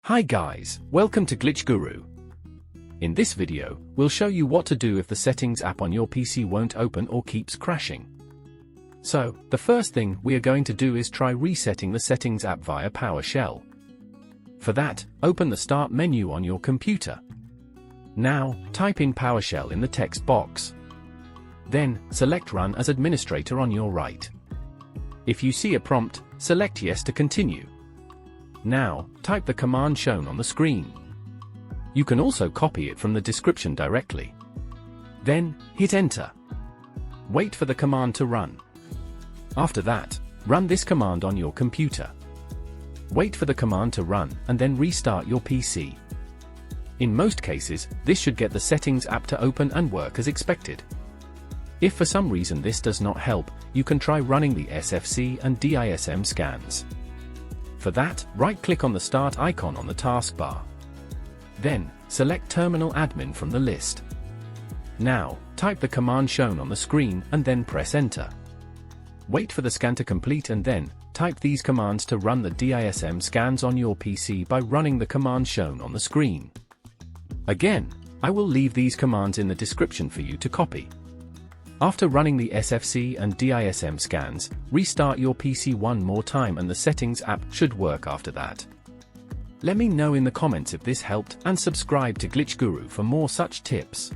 Hi guys, welcome to Glitch Guru. In this video, we'll show you what to do if the settings app on your PC won't open or keeps crashing. So, the first thing we are going to do is try resetting the settings app via PowerShell. For that, open the Start menu on your computer. Now, type in PowerShell in the text box. Then, select Run as Administrator on your right. If you see a prompt, select Yes to continue. Now, type the command shown on the screen. You can also copy it from the description directly. Then, hit Enter. Wait for the command to run. After that, run this command on your computer. Wait for the command to run and then restart your PC. In most cases, this should get the settings app to open and work as expected. If for some reason this does not help, you can try running the SFC and DISM scans. For that, right-click on the Start icon on the taskbar. Then, select Terminal Admin from the list. Now, type the command shown on the screen and then press Enter. Wait for the scan to complete and then, type these commands to run the DISM scans on your PC by running the command shown on the screen. Again, I will leave these commands in the description for you to copy. After running the SFC and DISM scans, restart your PC one more time and the settings app should work after that. Let me know in the comments if this helped and subscribe to Glitch Guru for more such tips.